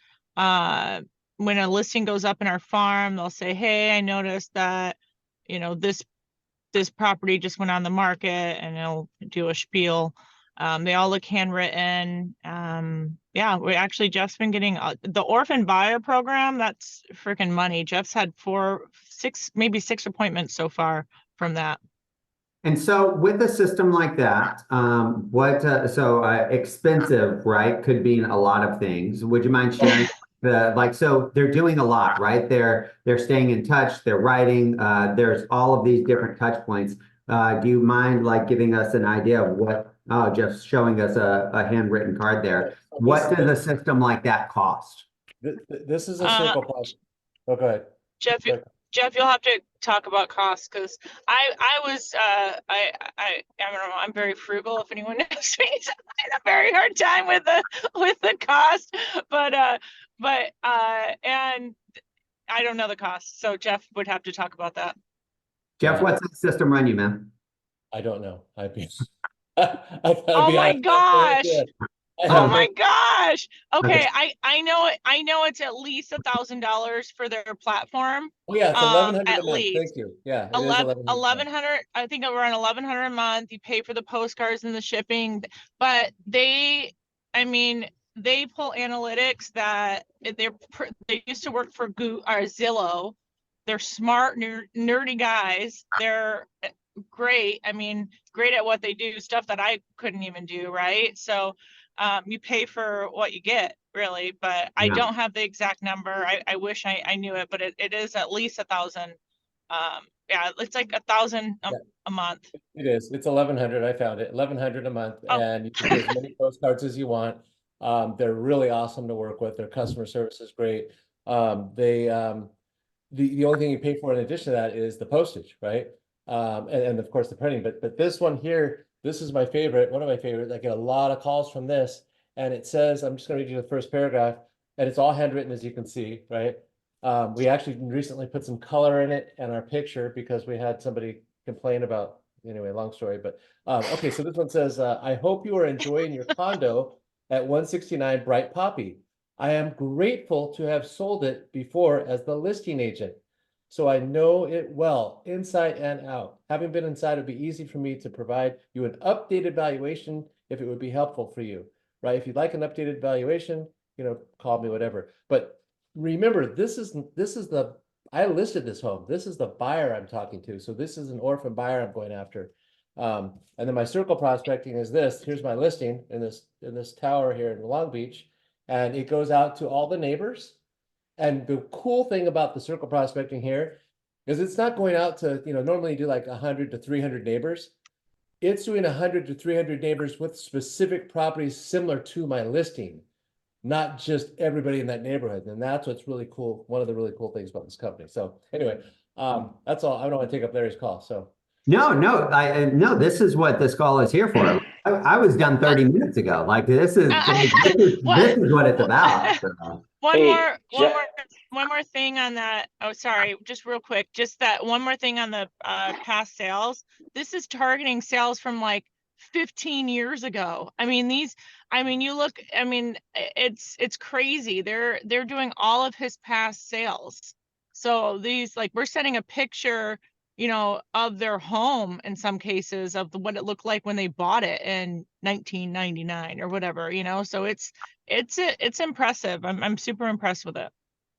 When a listing goes up in our farm, they'll say, hey, I noticed that, you know, this property just went on the market, and they'll do a spiel. They all look handwritten. Yeah, we actually, Jeff's been getting the orphan buyer program. That's freaking money. Jeff's had 6 appointments so far from that. And so with a system like that, expensive, right, could mean a lot of things. Would you mind sharing so they're doing a lot, right? They're staying in touch, they're writing, there's all of these different touch points. Do you mind like giving us an idea of what, Jeff's showing us a handwritten card there. What does a system like that cost? This is a circle process. Oh, go ahead. Jeff, you'll have to talk about costs, because I don't know, I'm very frugal. If anyone knows me, I have a very hard time with the cost, but and I don't know the cost, so Jeff would have to talk about that. Jeff, what's the system run you, man? I don't know. Oh my gosh! I Oh have my no, gosh. Okay, Okay. I know it's at least $1,000 for their platform. oh yeah, it's 1,100 a At month. least Thank you. Yeah, it is 1,100 a month. 1,100. I think around 1,100 a month. You pay for the postcards and the shipping, but I mean, they pull analytics that they used to work for Google or Zillow. They're smart, nerdy guys. They're great. I mean, great at what they do, stuff that I couldn't even do, right? So you pay for what you get, really, but I Yeah. don't have the exact number. I wish I knew it, but it is at least 1,000. Yeah, it's like 1,000 a month. It is. It's 1,100. I found it. 1,100 a month, Oh. and you can do as many postcards as you want. They're really awesome to work with. Their customer service is great. The only thing you pay for in addition to that is the postage, right? And of course the printing. But this one here, this is my favorite. One of my favorites. I get a lot of calls from this, and it says, I'm just going to read you the first paragraph, and it's all handwritten, as you can see, right? We actually recently put some color in it and our picture because we had somebody complain about, anyway, long story, but okay, so this one says, I hope you are enjoying your condo at 169 Bright Poppy. I am grateful to have sold it before as the listing agent, so I know it well, inside and out. Having been inside, it would be easy for me to provide you an updated valuation if it would be helpful for you, right? If you'd like an updated valuation, call me, whatever. But remember, I listed this home. This is the buyer I'm talking to. So this is an orphan buyer I'm going after. And then my circle prospecting is this. Here's my listing in this tower here in Long Beach. And it goes out to all the neighbors. And the cool thing about the circle prospecting here is it's not going out to, normally you do like 100 to 300 neighbors. It's doing 100 to 300 neighbors with specific properties similar to my listing, not just everybody in that neighborhood. And that's what's really cool. One of the really cool things about this company. So anyway, that's all. I don't want to take up Larry's call. So No, this is what this call is here for. I was done 30 minutes ago. Like this is what it's about. So. One more thing on that. Oh, sorry, just real quick. Just that one more thing on the past sales. This is targeting sales from like 15 years ago. I mean, you look, I mean, it's crazy. They're doing all of his past sales. So these, like, we're sending a picture, of their home in some cases of what it looked like when they bought it in 1999 or whatever, so it's impressive. I'm super impressed with it.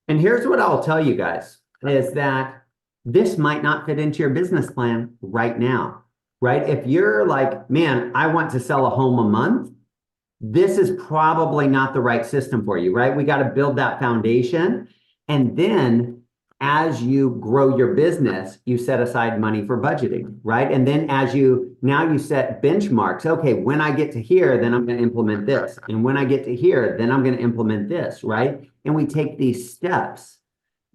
And here's what I'll tell you guys is that this might not fit into your business plan right now, right? If you're like, man, I want to sell a home a month, this is probably not the right system for you, right? We got to build that foundation. And then as you grow your business, you set aside money for budgeting, right? And then now you set benchmarks. Okay, when I get to here, then I'm going to implement this. And when I get to here, then I'm going to implement this, right? And we take these steps.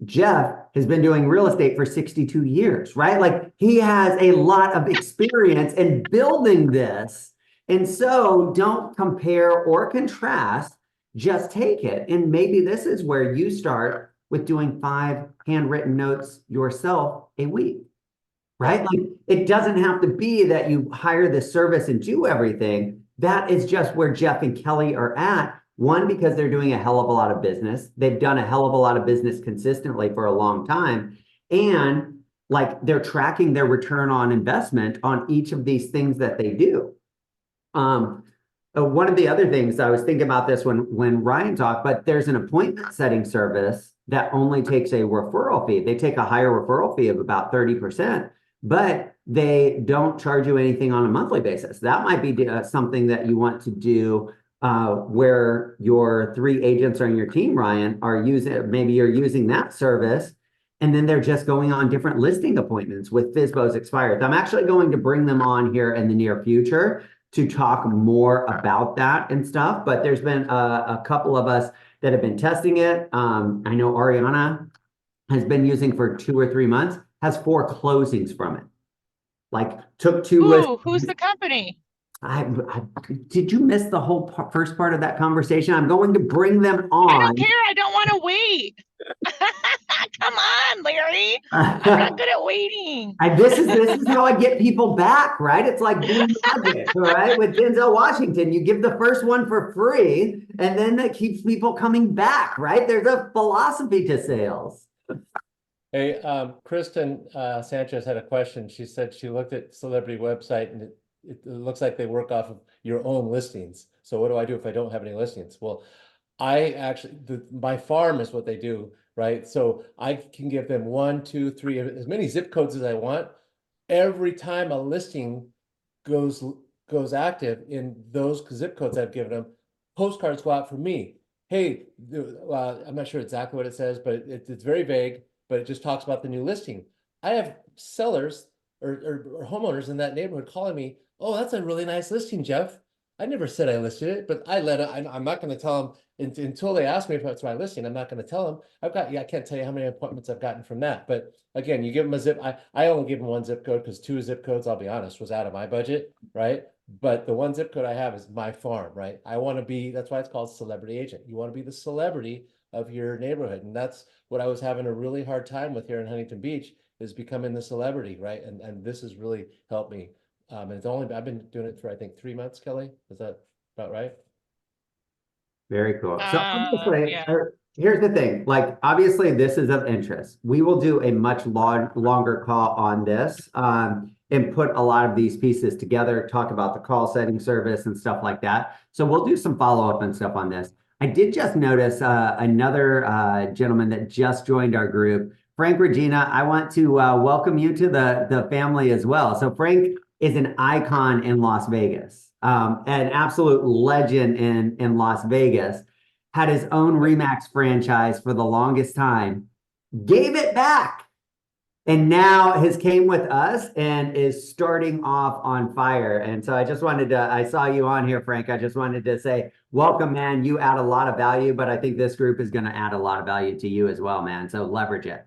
Jeff has been doing real estate for 62 years, right? Like he has a lot of experience in building this. And so don't compare or contrast, just take it. And maybe this is where you start with doing 5 handwritten notes yourself a week, right? Like it doesn't have to be that you hire this service and do everything. That is just where Jeff and Kelly are at. One, because they're doing a hell of a lot of business. They've done a hell of a lot of business consistently for a long time. And like they're tracking their return on investment on each of these things that they do. One of the other things, I was thinking about this when Ryan talked, but there's an appointment setting service that only takes a referral fee. They take a higher referral fee of about 30%, but they don't charge you anything on a monthly basis. That might be something that you want to do where your 3 agents on your team, Ryan, are using, maybe you're using that service, and then they're just going on different listing appointments with FSBO's expireds. I'm actually going to bring them on here in the near future to talk more about that and stuff. But there's been a couple of us that have been testing it. I know Ariana has been using for 2 or 3 months, has 4 closings from it. Like took 2 lists. Who's the company? Did you miss the whole first part of that conversation? I'm going to bring them I on. don't care. I don't want to wait. Come on, Larry. I'm not good at waiting. This is how I get people back, right? It's like Blue Magic, right? With Denzel Washington, you give the first one for free, and then that keeps people coming back, right? There's a philosophy to sales. Hey, Kristen Sanchez had a question. She said she looked at celebrity website and it looks like they work off of your own listings. So what do I do if I don't have any listings? Well, I actually, my farm is what they do, right? So I can give them 1, 2, 3, as many zip codes as I want. Every time a listing goes active in those zip codes I've given them, postcards go out for me. Hey, I'm not sure exactly what it says, but it's very vague, but it just talks about the new listing. I have sellers or homeowners in that neighborhood calling me, oh, that's a really nice listing, Jeff. I never said I listed it, but I'm not going to tell them until they ask me if it's my listing. I'm not going to tell them. I can't tell you how many appointments I've gotten from that. But again, you give them a zip. I only give them 1 zip code because 2 zip codes, I'll be honest, was out of my budget, right? But the 1 zip code I have is my farm, right? I want to be, that's why it's called celebrity agent. You want to be the celebrity of your neighborhood. And that's what I was having a really hard time with here in Huntington Beach, is becoming the celebrity, right? And this has really helped me. And I've been doing it for, I think, 3 months, Kelly. Is that about right? Very cool. So obviously, yeah. here's the thing, like, obviously this is of interest. We will do a much longer call on this, and put a lot of these pieces together, talk about the call setting service and stuff like that. So we'll do some follow-up and stuff on this. I did just notice another gentleman that just joined our group, Frank Regina. I want to welcome you to the family as well. So Frank is an icon in Las Vegas, an absolute legend in Las Vegas, had his own Remax franchise for the longest time, gave it back, and now has came with us and is starting off on fire. And so I saw you on here, Frank. I just wanted to say, welcome, man. You add a lot of value, but I think this group is going to add a lot of value to you as well, man. So leverage it.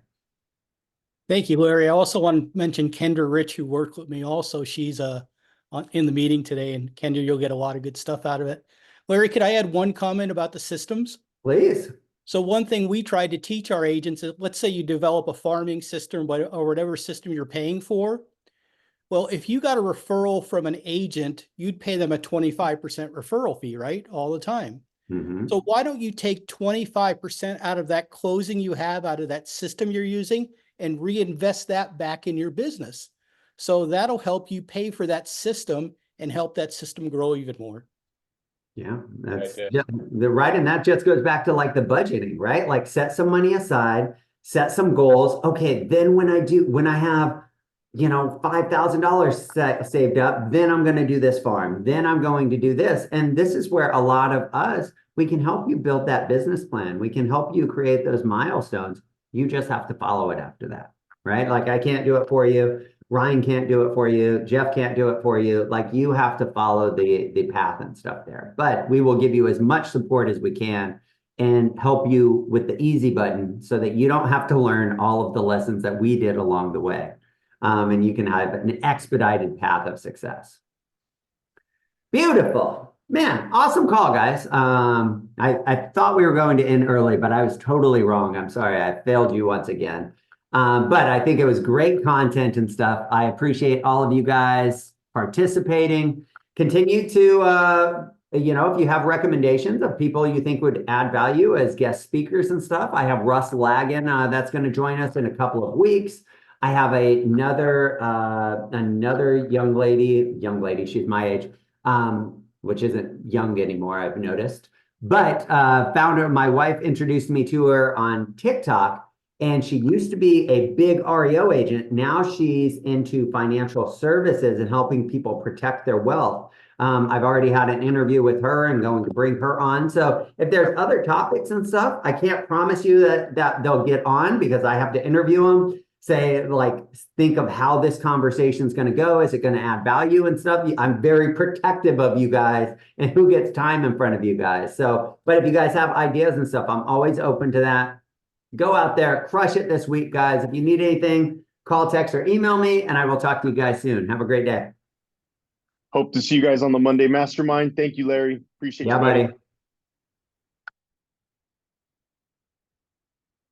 Thank you, Larry. I also want to mention Kendra Rich, who worked with me also. She's in the meeting today, and Kendra, you'll get a lot of good stuff out of it. Larry, could I add one comment about the systems? Please. So one thing we tried to teach our agents is, let's say you develop a farming system or whatever system you're paying for. Well, if you got a referral from an agent, you'd pay them a 25% referral fee, right? All the time. Mm-hmm. So why don't you take 25% out of that closing you have out of that system you're using and reinvest that back in your business? So that'll help you pay for that system and help that system grow even more. Yeah, that's right. And that just goes back to like the budgeting, right? Like set some money aside, set some goals. Okay, then when I have, $5,000 saved up, then I'm going to do this farm. Then I'm going to do this. And this is where a lot of us, we can help you build that business plan. We can help you create those milestones. You just have to follow it after that, right? Like I can't do it for you. Ryan can't do it for you. Jeff can't do it for you. Like you have to follow the path and stuff there. But we will give you as much support as we can and help you with the easy button so that you don't have to learn all of the lessons that we did along the way. And you can have an expedited path of success. Beautiful. Man, awesome call, guys. I thought we were going to end early, but I was totally wrong. I'm sorry. I failed you once again. But I think it was great content and stuff. I appreciate all of you guys participating. Continue to, if you have recommendations of people you think would add value as guest speakers and stuff. I have Russ Lagan that's going to join us in a couple of weeks. I have another young lady, she's my age, which isn't young anymore, I've noticed. But my wife introduced me to her on TikTok. And she used to be a big REO agent. Now she's into financial services and helping people protect their wealth. I've already had an interview with her and going to bring her on. So if there's other topics and stuff, I can't promise you that they'll get on because I have to interview them. Think of how this conversation is going to go. Is it going to add value and stuff? I'm very protective of you guys and who gets time in front of you guys. But if you guys have ideas and stuff, I'm always open to that. Go out there, crush it this week, guys. If you need anything, call, text, or email me, and I will talk to you guys soon. Have a great day. Hope to see you guys on the Monday Mastermind. Thank you, Larry. Appreciate Yeah, you, buddy. buddy.